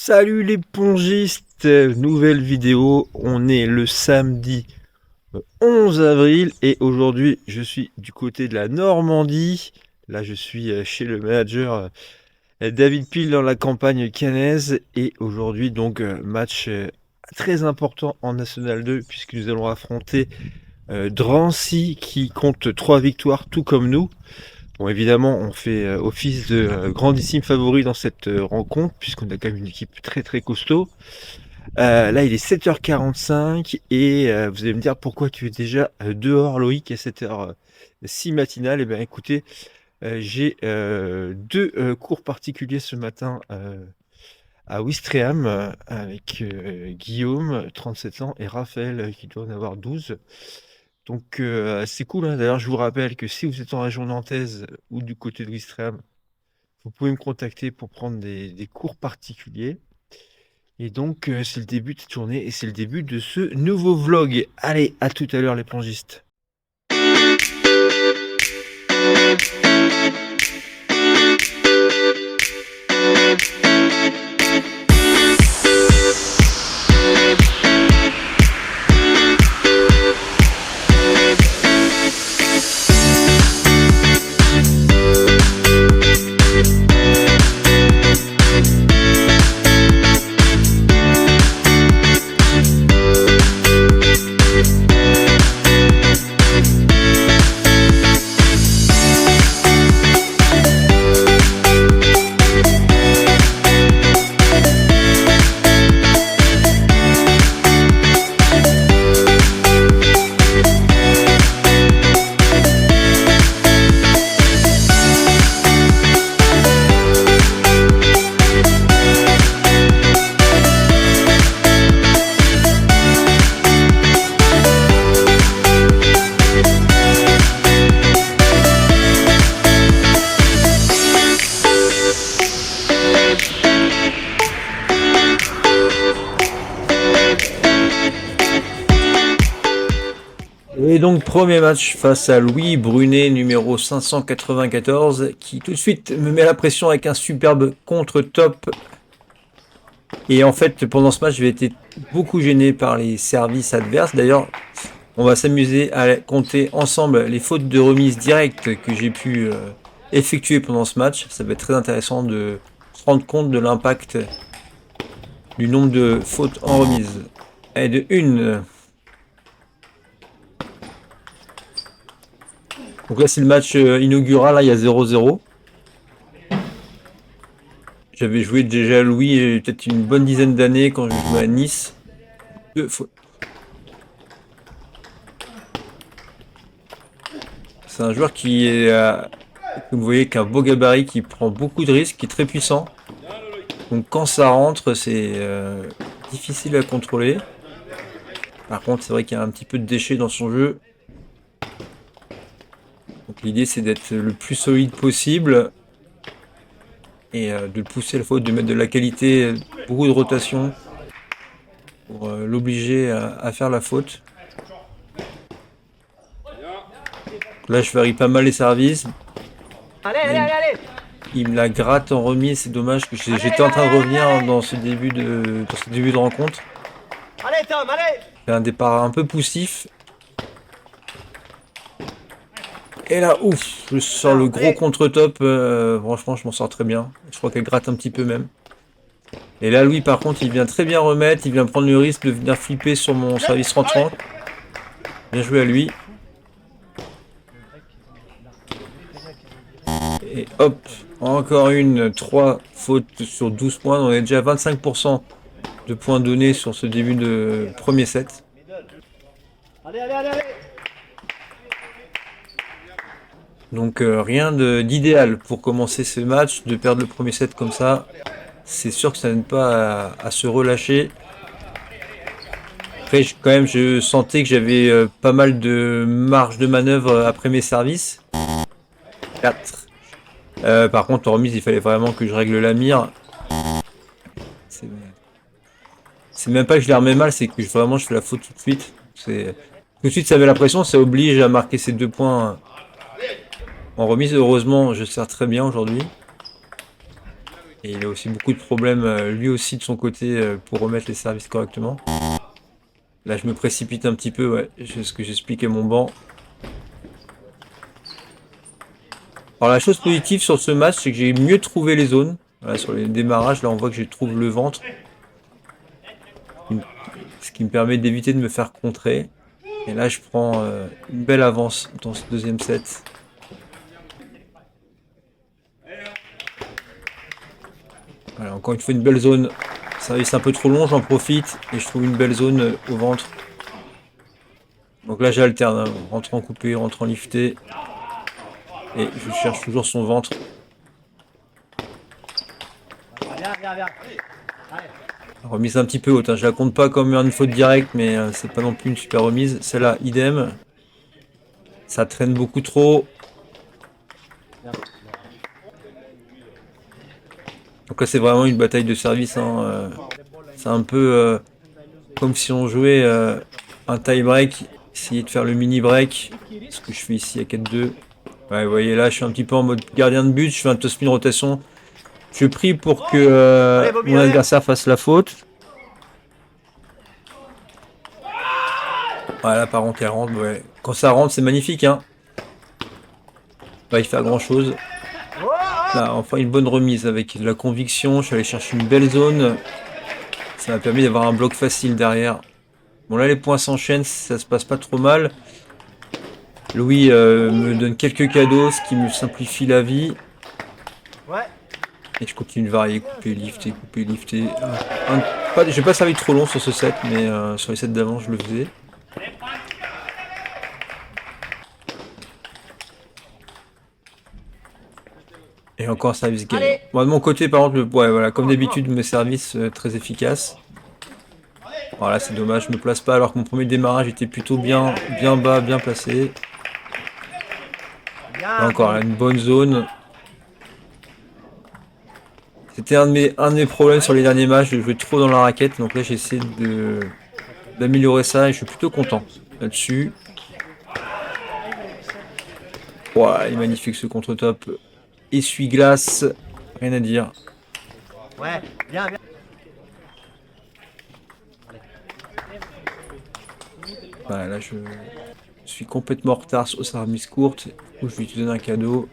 Salut les pongistes, nouvelle vidéo, on est le samedi 11 avril et aujourd'hui je suis du côté de la Normandie. Là je suis chez le manager David Pile dans la campagne caennaise et aujourd'hui donc match très important en National 2 puisque nous allons affronter Drancy qui compte 3 victoires tout comme nous. Bon, évidemment, on fait office de grandissime favori dans cette rencontre, puisqu'on a quand même une équipe très très costaud. Là, il est 7h45 et vous allez me dire pourquoi tu es déjà dehors, Loïc, à cette heure si matinale. Eh bien, écoutez, j'ai deux cours particuliers ce matin à Ouistreham avec Guillaume, 37 ans, et Raphaël, qui doit en avoir 12. Donc c'est cool, hein. D'ailleurs, je vous rappelle que si vous êtes en région nantaise ou du côté de Ouistreham, vous pouvez me contacter pour prendre des cours particuliers. Et donc, c'est le début de cette journée et c'est le début de ce nouveau vlog. Allez, à tout à l'heure les plangistes. Et donc premier match face à Louis Brunet, numéro 594, qui tout de suite me met la pression avec un superbe contre-top. Et en fait, pendant ce match, j'ai été beaucoup gêné par les services adverses. D'ailleurs, on va s'amuser à compter ensemble les fautes de remise directe que j'ai pu effectuer pendant ce match. Ça va être très intéressant de se rendre compte de l'impact du nombre de fautes en remise. Et de une. Donc là, c'est le match inaugural, là, il y a 0-0. J'avais joué déjà à Louis peut-être une bonne dizaine d'années quand je jouais à Nice. C'est un joueur qui est, comme vous voyez, qui a un beau gabarit, qui prend beaucoup de risques, qui est très puissant. Donc quand ça rentre, c'est difficile à contrôler. Par contre, c'est vrai qu'il y a un petit peu de déchets dans son jeu. Donc l'idée, c'est d'être le plus solide possible et de le pousser à la faute, de mettre de la qualité, beaucoup de rotation pour l'obliger à faire la faute. Là, je varie pas mal les services. Allez. Il me la gratte en remise, c'est dommage que j'étais en train de revenir dans ce début de rencontre. Allez Tom, allez. C'est un départ un peu poussif. Et là, ouf, je sors le gros contre-top. Franchement, je m'en sors très bien. Je crois qu'elle gratte un petit peu même. Et là, Louis, par contre, il vient très bien remettre. Il vient prendre le risque de venir flipper sur mon service rentrant. Bien joué à lui. Et hop, encore une. 3 fautes sur 12 points. On est déjà à 25% de points donnés sur ce début de premier set. Allez. Donc rien d'idéal pour commencer ce match, de perdre le premier set comme ça. C'est sûr que ça n'aide pas à se relâcher. Après, quand même, je sentais que j'avais pas mal de marge de manœuvre après mes services. 4. Par contre, en remise, il fallait vraiment que je règle la mire. C'est même pas que je les remets mal, c'est que vraiment je fais la faute tout de suite. Tout de suite, ça met la pression, ça oblige à marquer ces 2 points en remise. Heureusement, je sers très bien aujourd'hui. Et il a aussi beaucoup de problèmes, lui aussi de son côté, pour remettre les services correctement. Là, je me précipite un petit peu, ouais, ce que j'explique à mon banc. Alors la chose positive sur ce match, c'est que j'ai mieux trouvé les zones. Voilà, sur les démarrages, là on voit que je trouve le ventre. Ce qui me permet d'éviter de me faire contrer. Et là je prends une belle avance dans ce deuxième set. Voilà, encore une fois une belle zone. Service un peu trop long, j'en profite et je trouve une belle zone au ventre. Donc là j'alterne, hein, rentre en coupé, rentre en lifté. Et je cherche toujours son ventre. Remise un petit peu haute, hein. Je la compte pas comme une faute directe, mais c'est pas non plus une super remise. Celle-là, idem. Ça traîne beaucoup trop. Donc là, c'est vraiment une bataille de service, hein. C'est un peu comme si on jouait un tie break, essayer de faire le mini break. Ce que je fais ici à 4-2. Ouais, vous voyez là, je suis un petit peu en mode gardien de but. Je fais un toss-spin rotation. Je prie pour que mon adversaire fasse la faute. Voilà, par contre, elle rentre. Ouais. Quand ça rentre, c'est magnifique, hein. Pas y faire grand chose. Là, enfin, une bonne remise avec de la conviction. Je suis allé chercher une belle zone. Ça m'a permis d'avoir un bloc facile derrière. Bon, là, les points s'enchaînent. Ça se passe pas trop mal. Louis me donne quelques cadeaux, ce qui me simplifie la vie. Et je continue de varier, couper, lifter, couper, lifter. J'ai pas servi trop long sur ce set, mais sur les sets d'avant, je le faisais. Et encore un service game. Bon, de mon côté, par contre, ouais, voilà, comme d'habitude, mes services très efficaces. Voilà, c'est dommage, je me place pas alors que mon premier démarrage était plutôt bien bas, bien placé. Là encore, là, une bonne zone. C'était un de mes problèmes sur les derniers matchs, de jouer trop dans la raquette. Donc là, j'essaie d'améliorer ça et je suis plutôt content là-dessus. Voilà, il est magnifique ce contre-top. Essuie-glace, rien à dire. Ouais, bien. Voilà, là, je suis complètement en retard au service courte. Où je vais te donner un cadeau.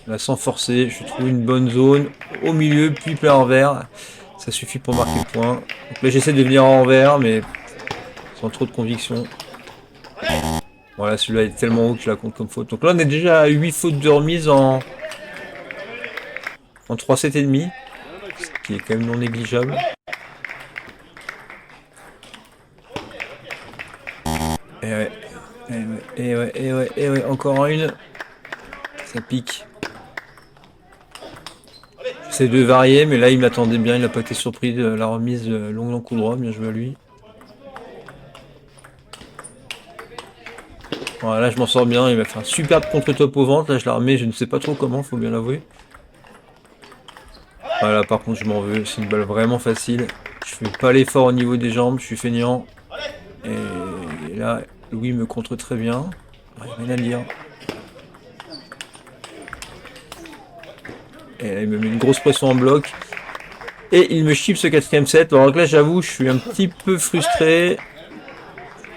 Là, sans forcer, je trouve une bonne zone au milieu, puis plein envers. Ça suffit pour marquer le point. Donc là, j'essaie de venir en envers, mais sans trop de conviction. Voilà, celui-là est tellement haut que je la compte comme faute. Donc là, on est déjà à 8 fautes de remise en 3 7 et demi, ce qui est quand même non négligeable. Et ouais, encore une. Ça pique. J'essaie de varier, mais là il m'attendait bien, il n'a pas été surpris de la remise long coup droit, bien joué à lui. Voilà, là je m'en sors bien, il m'a fait un superbe contre-top au ventre, là je la remets, je ne sais pas trop comment, faut bien l'avouer. Voilà, par contre je m'en veux, c'est une balle vraiment facile. Je fais pas l'effort au niveau des jambes, je suis feignant. Et là, Louis me contre très bien. Rien à dire. Et là, il me met une grosse pression en bloc. Et il me chip ce quatrième set. Alors là, j'avoue, je suis un petit peu frustré.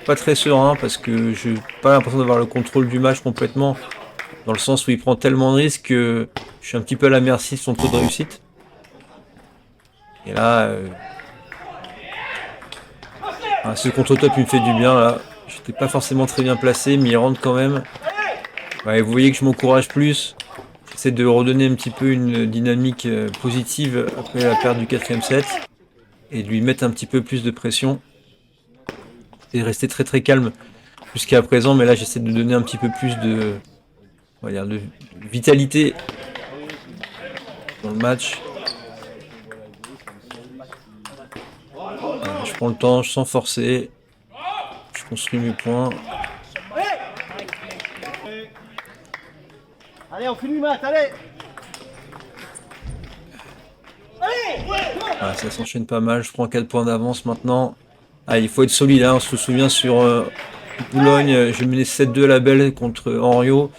Pas très serein parce que je n'ai pas l'impression d'avoir le contrôle du match complètement. Dans le sens où il prend tellement de risques que je suis un petit peu à la merci de son taux de réussite. Et là, ce contre-top il me fait du bien là. J'étais pas forcément très bien placé, mais il rentre quand même. Ouais, vous voyez que je m'encourage plus. J'essaie de redonner un petit peu une dynamique positive après la perte du quatrième set. Et de lui mettre un petit peu plus de pression. Et rester très très calme jusqu'à présent, mais là j'essaie de donner un petit peu plus de, on va dire, de vitalité dans le match. Je prends le temps sans forcer. Je construis mes points. Allez, on finit le match, allez. Voilà, ça s'enchaîne pas mal. Je prends 4 points d'avance maintenant. Ah, il faut être solide, hein. On se souvient sur Boulogne, j'ai mené 7-2 à la belle contre Henriot.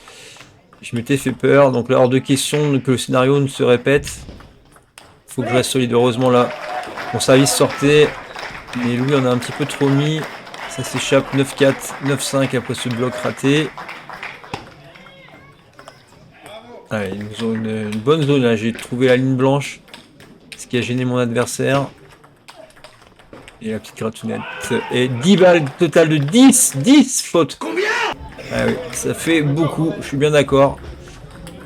Je m'étais fait peur, donc là hors de question que le scénario ne se répète. Faut que je reste solide, heureusement là. Mon service sortait, mais Louis en a un petit peu trop mis. Ça s'échappe, 9-4, 9-5 après ce bloc raté. Allez, ils nous ont une bonne zone là, j'ai trouvé la ligne blanche. Ce qui a gêné mon adversaire. Et la petite gratounette. Et 10 balles total de 10 fautes. Combien? Ah oui, ça fait beaucoup, je suis bien d'accord.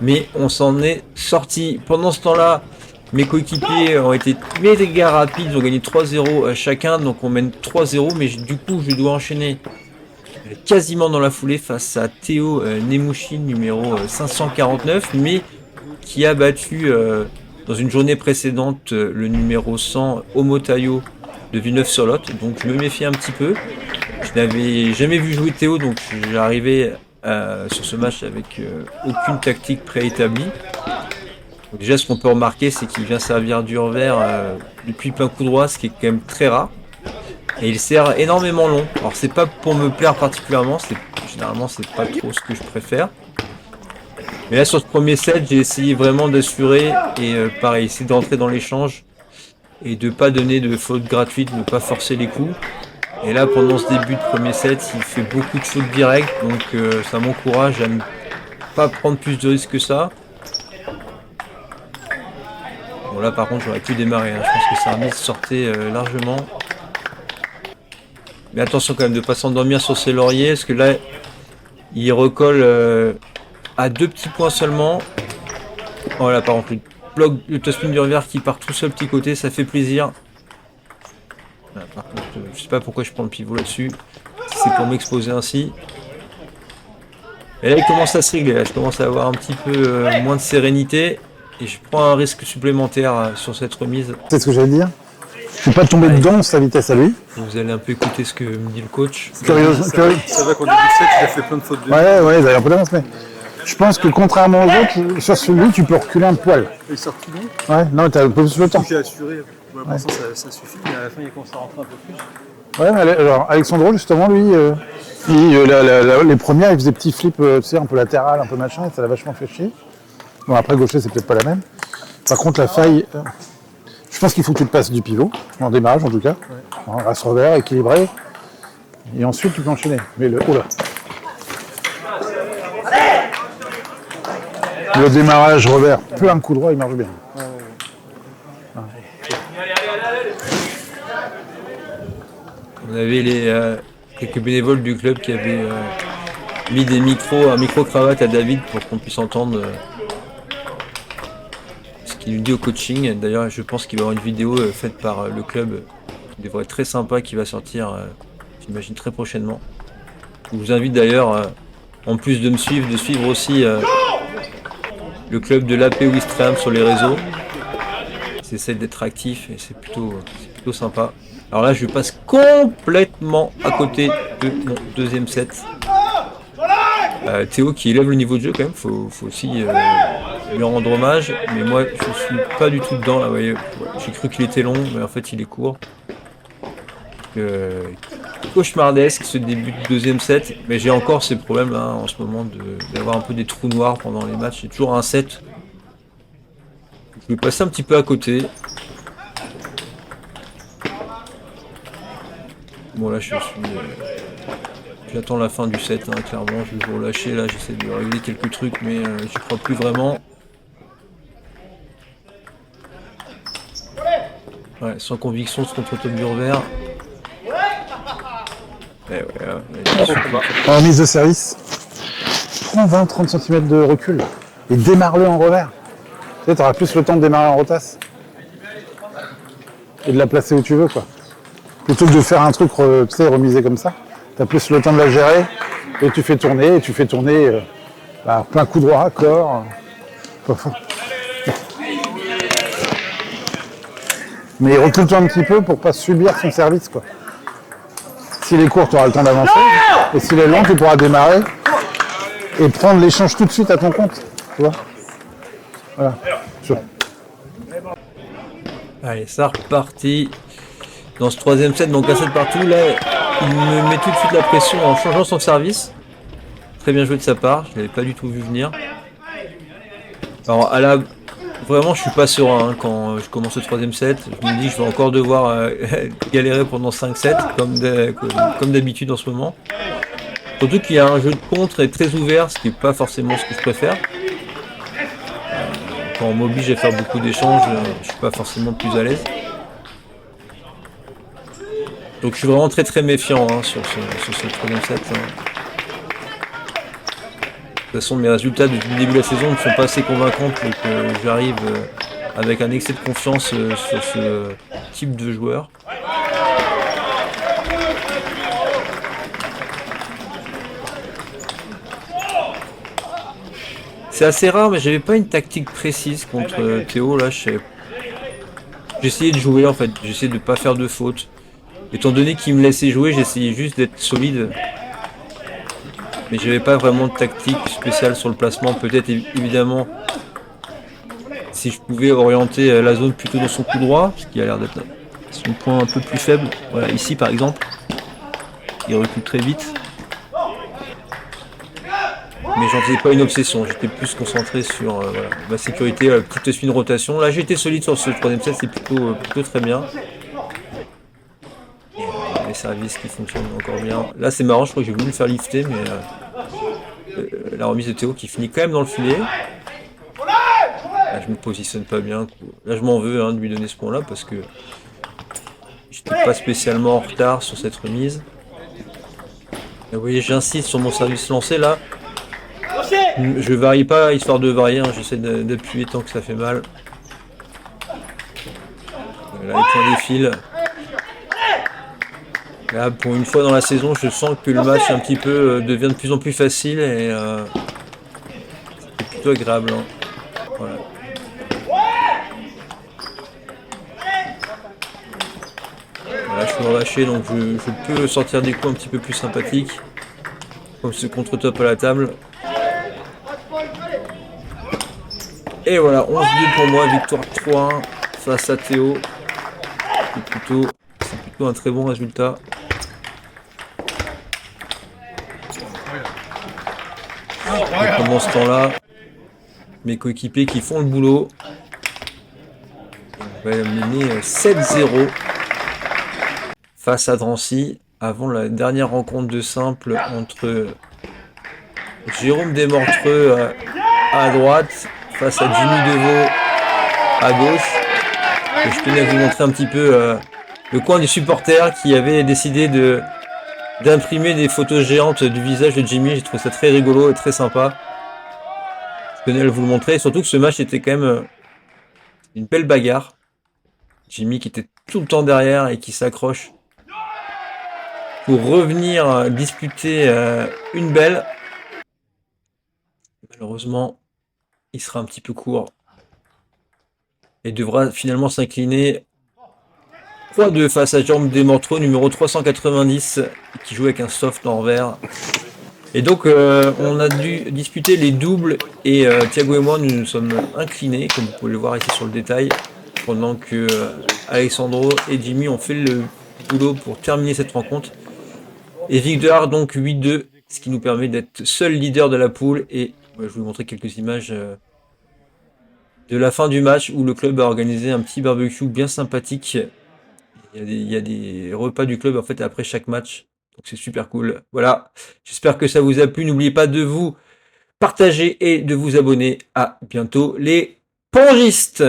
Mais on s'en est sorti. Pendant ce temps-là, mes coéquipiers ont été méga rapides. Ils ont gagné 3-0 chacun. Donc on mène 3-0. Mais du coup, je dois enchaîner quasiment dans la foulée face à Théo Nemouchi, numéro 549. Mais qui a battu dans une journée précédente le numéro 100 Omotayo de Villeneuve-sur-Lot. Donc je me méfie un petit peu. Je n'avais jamais vu jouer Théo. Donc j'arrivais sur ce match avec aucune tactique préétablie. Donc déjà, ce qu'on peut remarquer, c'est qu'il vient servir du revers depuis plein coup droit, ce qui est quand même très rare. Et il sert énormément long. Alors c'est pas pour me plaire particulièrement, généralement c'est pas trop ce que je préfère. Mais là sur ce premier set, j'ai essayé vraiment d'assurer et pareil, essayer de rentrer dans l'échange et de pas donner de fautes gratuites, de pas forcer les coups. Et là pendant ce début de premier set, il fait beaucoup de fautes directes, donc ça m'encourage à ne pas prendre plus de risques que ça. Bon là par contre j'aurais pu démarrer, hein. Je pense que ça remise sortait largement. Mais attention quand même de ne pas s'endormir sur ses lauriers, parce que là il recolle à 2 petits points seulement. Voilà, par contre le bloc de topspin du revers qui part tout seul petit côté, ça fait plaisir. Là, par contre je sais pas pourquoi je prends le pivot là-dessus, si c'est pour m'exposer ainsi. Et là il commence à se régler, là je commence à avoir un petit peu moins de sérénité. Et je prends un risque supplémentaire sur cette remise. C'est ce que j'allais dire. Je ne peux pas tomber dedans sa vitesse à lui. Vous allez un peu écouter ce que me dit le coach. Ça va qu'au début de set, il a fait plein de fautes de Ouais, ils avaient un peu d'avance, mais je pense que contrairement aux autres, sur celui tu peux reculer un poil. Il sort tout long. Ouais, non, tu as un peu plus le temps. J'ai assuré. Pour l'instant, ça suffit, mais à la fin, il commence à rentrer un peu plus. Ouais, mais alors Alexandro, justement, lui, les premières, il faisait petits flips, tu sais, un peu latéral, un peu machin, et ça l'a vachement fait chier. Bon, après, gaucher, c'est peut-être pas la même. Par contre, la faille, je pense qu'il faut que tu te passes du pivot, en démarrage en tout cas. Ouais. Race revers, équilibré. Et ensuite, tu peux enchaîner. Mais oula. Le démarrage revers, plein coup droit, il marche bien. On avait quelques bénévoles du club qui avaient mis un micro-cravate à David pour qu'on puisse entendre ce qu'il nous dit au coaching. D'ailleurs, je pense qu'il va y avoir une vidéo faite par le club qui devrait être très sympa, qui va sortir, j'imagine, très prochainement. Je vous invite d'ailleurs, en plus de me suivre, de suivre aussi le club de l'AP Ouistreham sur les réseaux. Ils essaient d'être actifs et c'est plutôt sympa. Alors là, je passe complètement à côté de mon deuxième set. Théo qui élève le niveau de jeu quand même, faut aussi lui rendre hommage. Mais moi, je suis pas du tout dedans. Là, vous voyez, j'ai cru qu'il était long, mais en fait, il est court. Cauchemardesque ce début de deuxième set. Mais j'ai encore ces problèmes là en ce moment d'avoir un peu des trous noirs pendant les matchs. J'ai toujours un set. Je vais passer un petit peu à côté. Bon là j'attends la fin du set, hein, clairement je vais vous relâcher là, j'essaie de régler quelques trucs mais j'y crois plus vraiment. Ouais, sans conviction ce contre-top du revers. En mise de service, prends 20-30 cm de recul et démarre-le en revers. Tu sais, tu auras plus le temps de démarrer en rotasse et de la placer où tu veux, quoi. Plutôt que de faire un truc, tu sais, remisé comme ça, tu as plus le temps de la gérer et tu fais tourner, plein coup droit, corps. Mais recule-toi un petit peu pour pas subir son service, quoi. S'il est court, tu auras le temps d'avancer. Et s'il est long, tu pourras démarrer et prendre l'échange tout de suite à ton compte. Tu vois ? Voilà. Allez, ça reparti. Dans ce troisième set, donc un set partout, là, il me met tout de suite la pression en changeant son service. Très bien joué de sa part, je ne l'avais pas du tout vu venir. Alors vraiment je suis pas serein hein, quand je commence le troisième set. Je me dis que je vais encore devoir galérer pendant 5 sets comme d'habitude en ce moment. Surtout qu'il y a un jeu de contre très ouvert, ce qui n'est pas forcément ce que je préfère. Quand on m'oblige à faire beaucoup d'échanges, je suis pas forcément plus à l'aise. Donc je suis vraiment très méfiant hein, sur ce troisième set. Hein. De toute façon mes résultats depuis le début de la saison ne sont pas assez convaincants pour que j'arrive avec un excès de confiance sur ce type de joueur. C'est assez rare, mais j'avais pas une tactique précise contre Théo. Là, j'essayais de jouer en fait, j'essayais de pas faire de fautes. Étant donné qu'il me laissait jouer, j'essayais juste d'être solide. Mais j'avais pas vraiment de tactique spéciale sur le placement. Peut-être évidemment si je pouvais orienter la zone plutôt dans son coup droit, ce qui a l'air d'être son point un peu plus faible. Voilà, ici par exemple, il recule très vite. Mais j'en faisais pas une obsession, j'étais plus concentré sur voilà, ma sécurité, la petite spin rotation. Là j'ai été solide sur ce troisième set, c'est plutôt très bien. Les services qui fonctionnent encore bien. Là c'est marrant, je crois que j'ai voulu me faire lifter, mais la remise de Théo qui finit quand même dans le filet. Là, je me positionne pas bien. Là je m'en veux hein, de lui donner ce point là parce que j'étais pas spécialement en retard sur cette remise. Et vous voyez j'insiste sur mon service lancé là. Je varie pas histoire de varier, hein. J'essaie d'appuyer tant que ça fait mal. Là les points défilent. Là pour une fois dans la saison je sens que le match un petit peu devient de plus en plus facile et c'est plutôt agréable. Hein. Voilà. Voilà, je suis relâché donc je peux sortir des coups un petit peu plus sympathiques. Comme ce contre-top à la table. Et voilà, 11-2 pour moi, victoire 3-1 face à Théo. C'est plutôt un très bon résultat. Et pendant ce temps-là, mes coéquipiers qui font le boulot. On va mener 7-0 face à Drancy avant la dernière rencontre de simple entre Jérôme Desmortreux à droite face à Jimmy Deveau à gauche. Et je tenais à vous montrer un petit peu le coin du supporter qui avait décidé d'imprimer des photos géantes du visage de Jimmy. J'ai trouvé ça très rigolo et très sympa. Je tenais à vous le montrer. Surtout que ce match était quand même une belle bagarre. Jimmy qui était tout le temps derrière et qui s'accroche pour revenir disputer une belle. Malheureusement, il sera un petit peu court et devra finalement s'incliner 3-2 face à Jérôme Desmortreux, numéro 390, qui joue avec un soft en revers. Et donc on a dû disputer les doubles et Thiago et moi nous sommes inclinés, comme vous pouvez le voir ici sur le détail, pendant que Alexandro et Jimmy ont fait le boulot pour terminer cette rencontre. Et victoire donc 8-2, ce qui nous permet d'être seul leader de la poule. Et je vais vous montrer quelques images de la fin du match où le club a organisé un petit barbecue bien sympathique. Il y a des repas du club en fait après chaque match. Donc c'est super cool. Voilà, j'espère que ça vous a plu. N'oubliez pas de vous partager et de vous abonner. À bientôt les pongistes.